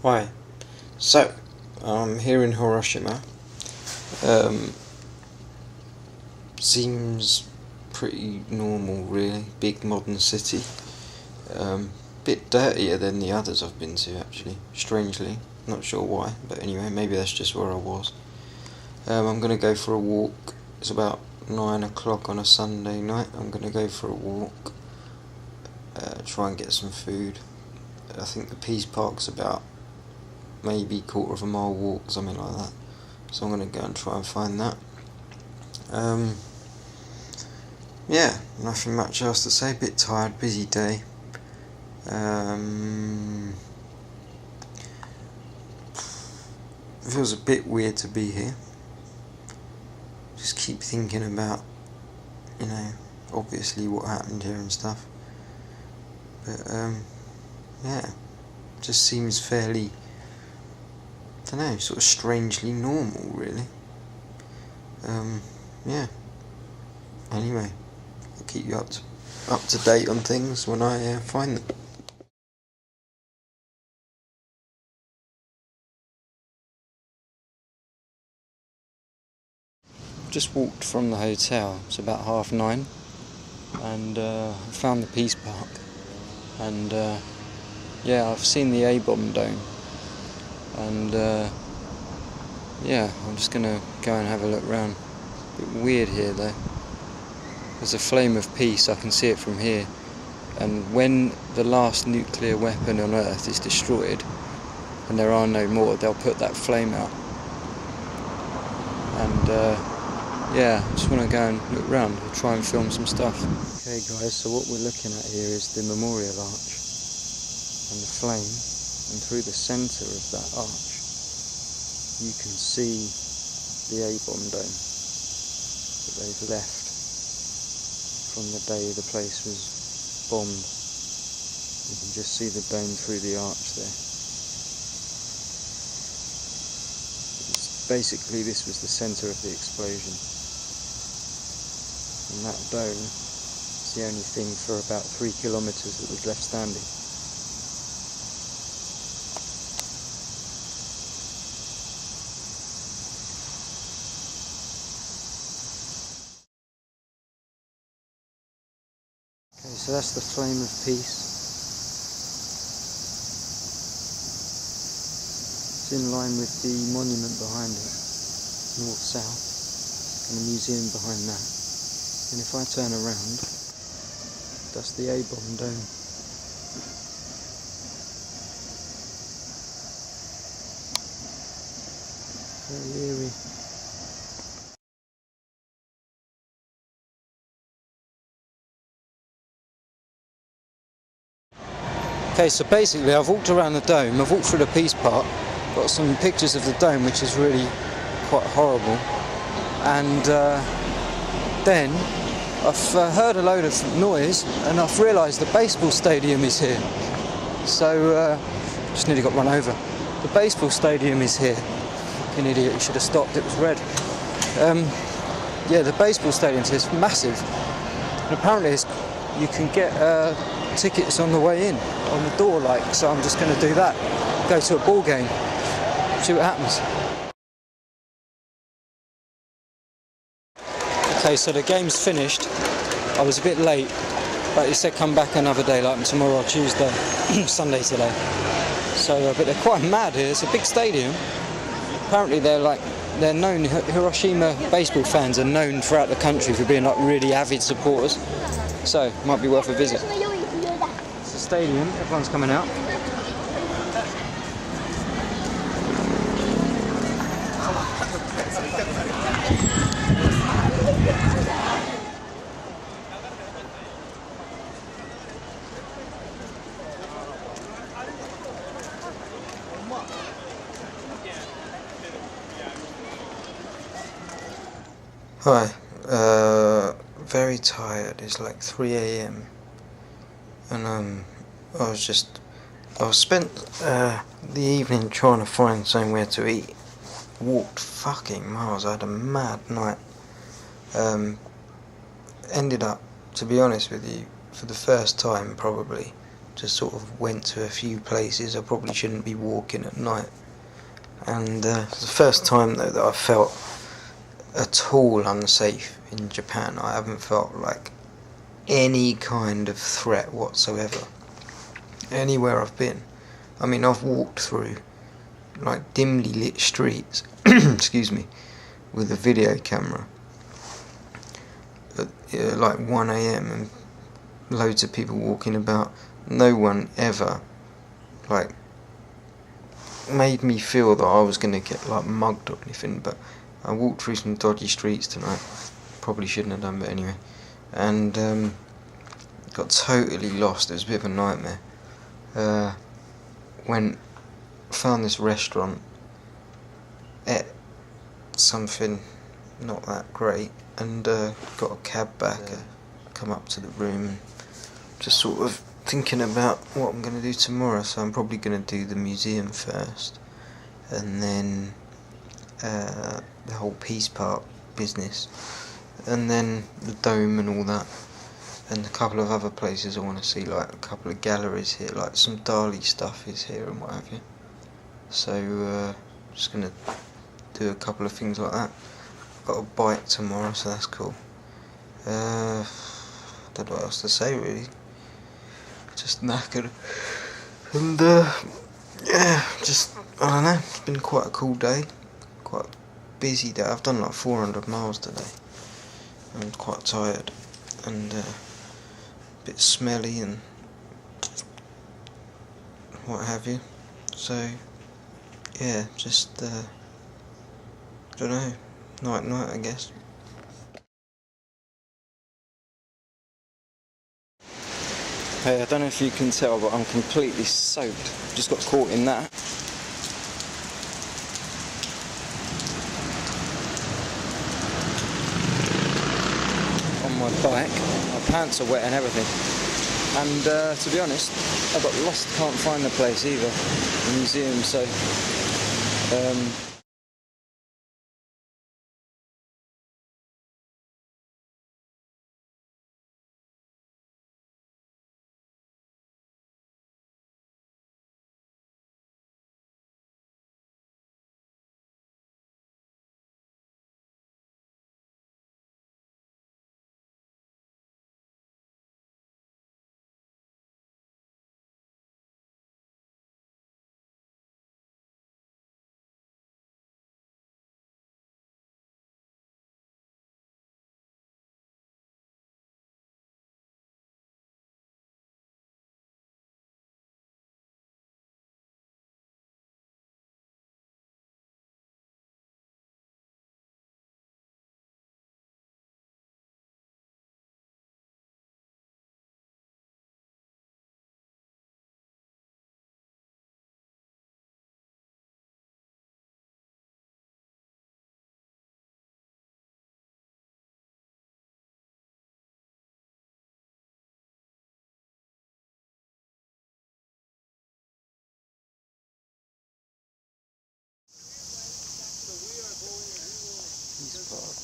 Hi. So, I'm here in Hiroshima. Seems pretty normal, really. Big modern city. Bit dirtier than the others I've been to, actually. Strangely. Not sure why, but anyway, maybe that's just where I was. I'm gonna go for a walk. It's about 9 o'clock on a Sunday night. I'm gonna go for a walk. Try and get some food. I think the Peace Park's about maybe quarter of a mile walk, something like that. So I'm gonna go and try and find that. Yeah, nothing much else to say. Bit tired, busy day. It feels a bit weird to be here. Just keep thinking about, obviously what happened here and stuff. But yeah, just seems fairly, sort of strangely normal, really. Yeah. Anyway, I'll keep you up to date on things when I find them. Just walked from the hotel. It's about 9:30, and found the Peace Park. And yeah, I've seen the A-bomb dome. And yeah, I'm just gonna go and have a look around. A bit weird here though. There's a flame of peace, I can see it from here. And when the last nuclear weapon on Earth is destroyed, and there are no more, they'll put that flame out. And yeah, I just want to go and look around, I'll try and film some stuff. Okay guys, so what we're looking at here is the memorial arch and the flame, and through the centre of that arch you can see the A-bomb dome that they've left from the day the place was bombed. You can just see the dome through the arch there. Basically this was the centre of the explosion, and that dome is the only thing for about 3 kilometres that was left standing. Okay, so that's the flame of peace. It's in line with the monument behind it, north-south, and the museum behind that. And if I turn around, that's the A-bomb dome. Very eerie. Okay, so basically I've walked around the dome, I've walked through the Peace Park, got some pictures of the dome, which is really quite horrible, and then I've heard a load of noise and I've realised the baseball stadium is here. So, just nearly got run over. The baseball stadium is here. Fucking idiot, you should have stopped, it was red. Yeah, the baseball stadium's here, it's massive. And apparently you can get tickets on the way in, on the door, so I'm just going to do that. Go to a ball game, see what happens. Okay, so the game's finished. I was a bit late, but he said come back another day, like tomorrow or Tuesday, Sunday today. So, but they're quite mad here. It's a big stadium. Apparently they're known, Hiroshima baseball fans are known throughout the country for being really avid supporters. So, might be worth a visit. It's a stadium, everyone's coming out. Hi, very tired. It's like 3 AM and I spent the evening trying to find somewhere to eat. Walked fucking miles. I had a mad night. Ended up, to be honest with you, for the first time probably just sort of went to a few places I probably shouldn't be walking at night. And it's the first time though that I felt at all unsafe in Japan. I haven't felt like any kind of threat whatsoever anywhere I've been. I mean, I've walked through like dimly lit streets excuse me, with a video camera at like 1 AM and loads of people walking about. No one ever like made me feel that I was going to get like mugged or anything, but I walked through some dodgy streets tonight. Probably shouldn't have done, but anyway. And got totally lost. It was a bit of a nightmare. Found this restaurant, ate something not that great, and got a cab back, come up to the room, and just sort of thinking about what I'm going to do tomorrow. So I'm probably going to do the museum first, and then the whole Peace Park business, and then the dome and all that, and a couple of other places I want to see, like a couple of galleries here, like some Dali stuff is here and what have you. So just going to do a couple of things like that. Got a bike tomorrow, so that's cool. Don't know what else to say really. Just knackered. And yeah, just, I don't know, it's been quite a cool day. Quite a busy day. I've done like 400 miles today. I'm quite tired and a bit smelly and what have you. So yeah, just don't know, night I guess. Hey, I don't know if you can tell, but I'm completely soaked. Just got caught in that. On my bike, my pants are wet and everything. And to be honest, I got lost, can't find the place either, the museum, so Peace Park.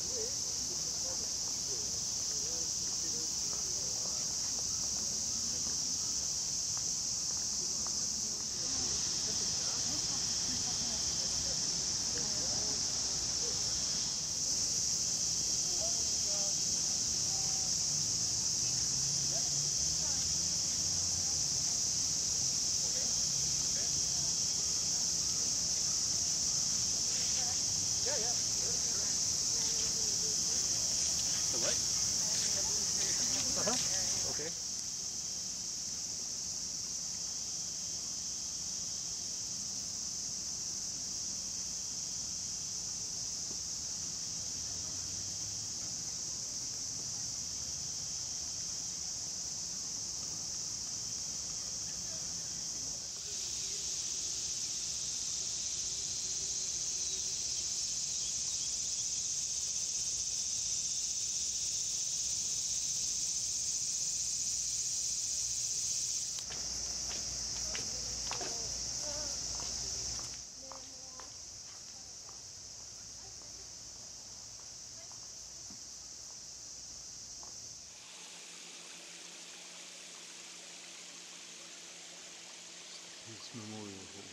Peace Memorial Hall.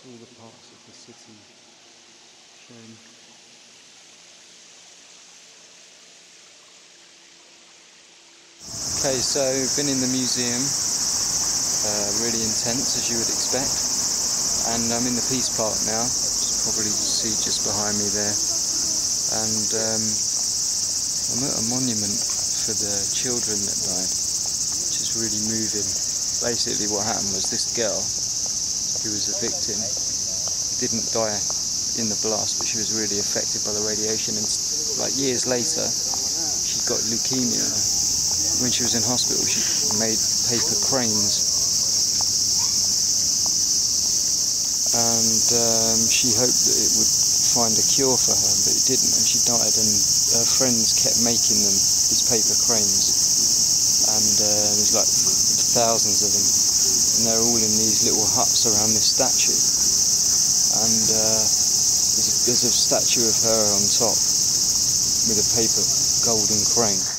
All the parts of the city shown. Okay, so been in the museum, really intense as you would expect, and I'm in the Peace Park now, you probably see just behind me there, and I'm at a monument for the children that died, which is really moving. Basically what happened was this girl, who was a victim, didn't die in the blast, but she was really affected by the radiation, and like years later she got leukemia. When she was in hospital, she made paper cranes, and she hoped that it would find a cure for her, but it didn't, and she died, and her friends kept making them, these paper cranes, and there's like thousands of them, and they're all in these little huts around this statue, and there's a statue of her on top with a paper golden crane.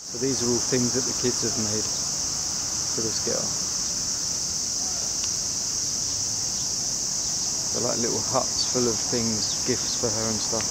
So these are all things that the kids have made for this girl. They're like little huts full of things, gifts for her and stuff.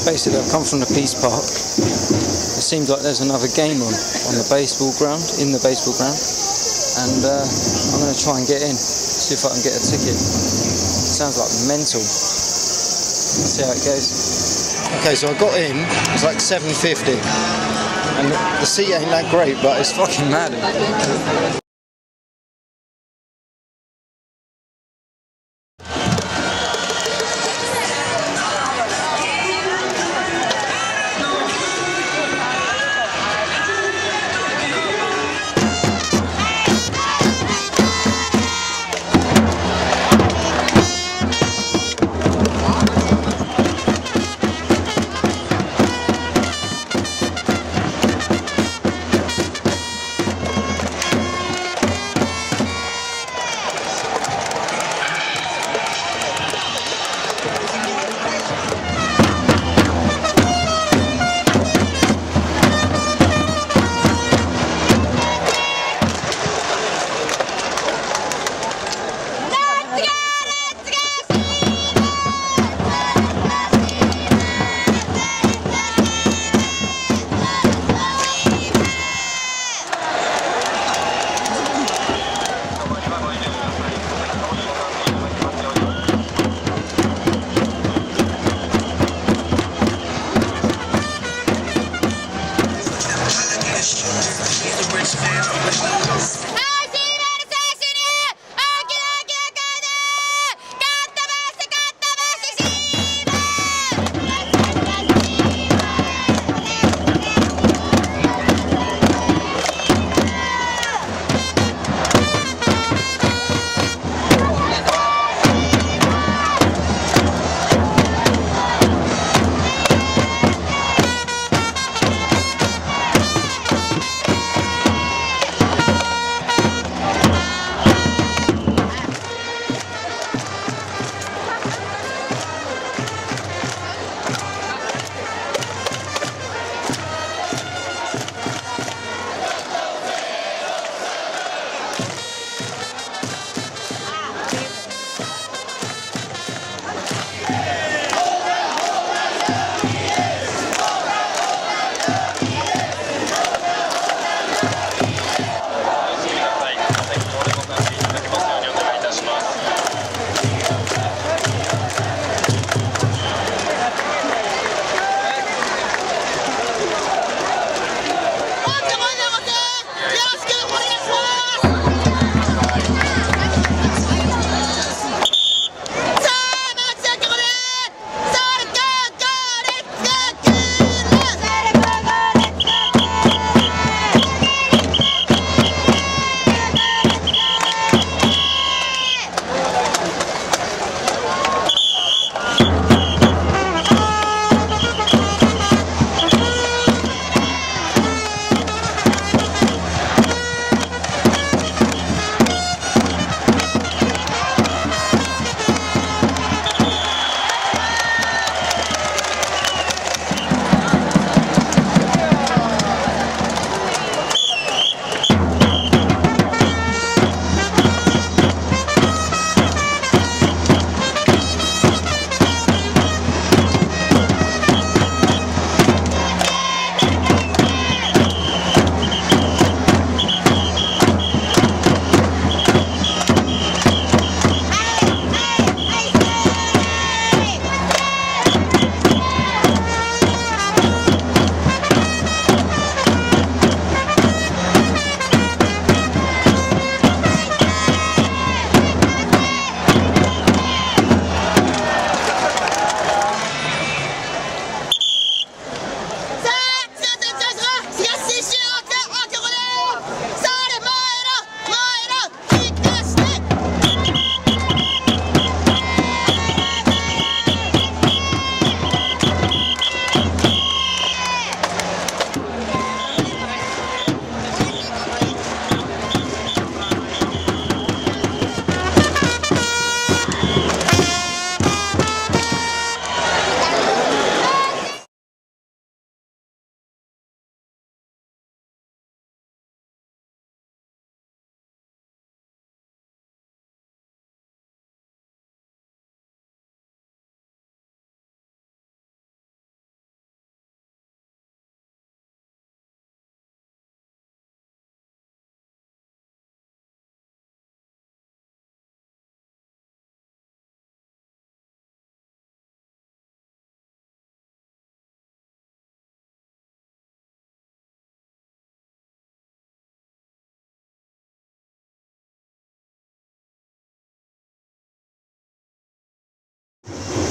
Basically, I've come from the Peace Park. It seems like there's another game on the baseball ground, in the baseball ground, and I'm going to try and get in, see if I can get a ticket. It sounds like mental. Let's see how it goes. Okay, so I got in, it's like $7.50, and the seat ain't that great, but it's fucking mad.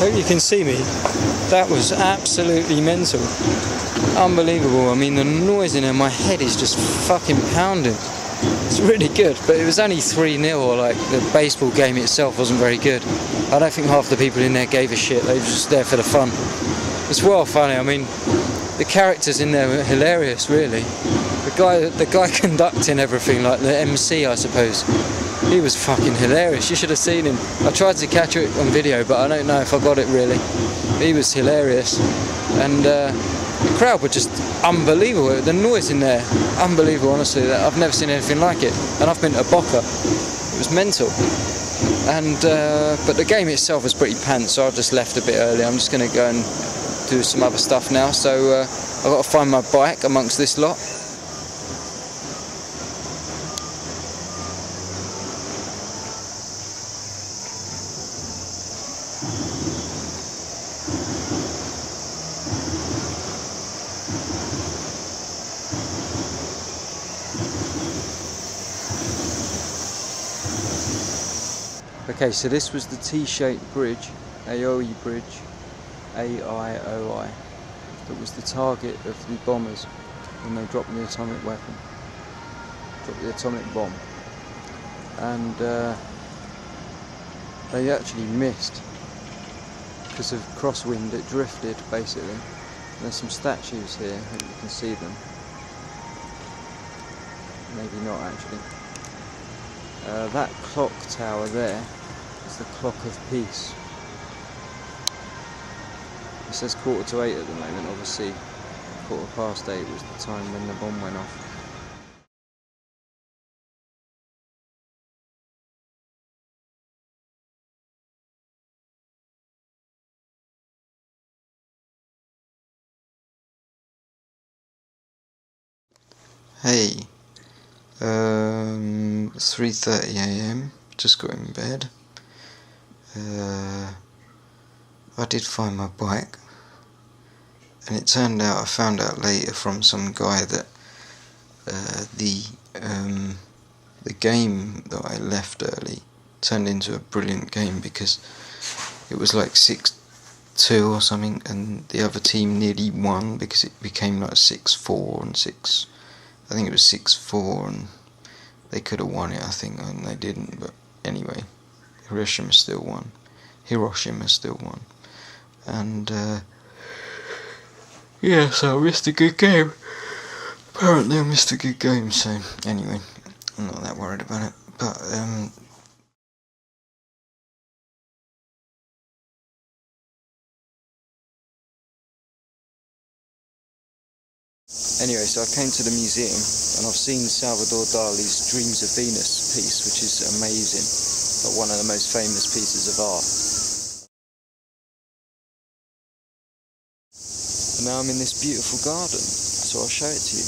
Hope you can see me. That was absolutely mental. Unbelievable. I mean, the noise in there, my head is just fucking pounding. It's really good, but it was only 3-0, like the baseball game itself wasn't very good. I don't think half the people in there gave a shit, they were just there for the fun. It's well funny, I mean, the characters in there were hilarious, really. The guy conducting everything, like the MC, I suppose, he was fucking hilarious. You should have seen him. I tried to catch it on video, but I don't know if I got it really. He was hilarious. And the crowd were just unbelievable. The noise in there, unbelievable, honestly. I've never seen anything like it. And I've been to a Boca. It was mental. And but the game itself was pretty pants, so I just left a bit early. I'm just going to go and do some other stuff now. So I've got to find my bike amongst this lot. Okay, so this was the T-shaped bridge, Aoi Bridge, A-I-O-I, that was the target of the bombers when they dropped the atomic weapon, dropped the atomic bomb. And they actually missed because of crosswind. It drifted, basically. And there's some statues here, I hope you can see them. Maybe not, actually. That clock tower there is the clock of peace. It says 7:45 at the moment, obviously 8:15 was the time when the bomb went off. Hey, 3:30 AM, just got in bed. I did find my bike, and it turned out, I found out later from some guy that the game that I left early turned into a brilliant game because it was like 6-2 or something, and the other team nearly won because it became like 6-4 and 6. I think it was 6-4, and they could have won it, I think, and they didn't. But anyway, Hiroshima still won. And yeah, so I missed a good game. Apparently I missed a good game, so anyway, I'm not that worried about it. But anyway, so I came to the museum and I've seen Salvador Dali's Dreams of Venus piece, which is amazing, but one of the most famous pieces of art. And now I'm in this beautiful garden, so I'll show it to you.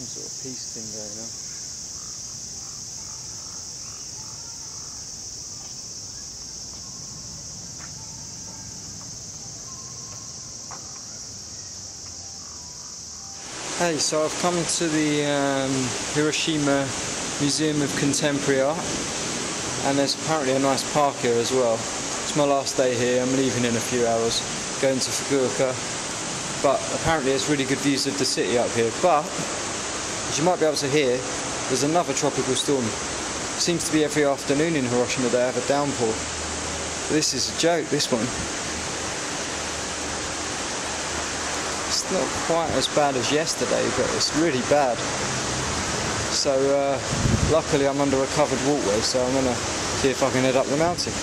some sort of peace thing going on. Hey, so I've come to the Hiroshima Museum of Contemporary Art, and there's apparently a nice park here as well. It's my last day here, I'm leaving in a few hours, going to Fukuoka, but apparently there's really good views of the city up here. But, as you might be able to hear, there's another tropical storm. It seems to be every afternoon in Hiroshima they have a downpour. This is a joke, this one. It's not quite as bad as yesterday, but it's really bad. So luckily I'm under a covered walkway, so I'm going to see if I can head up the mountain.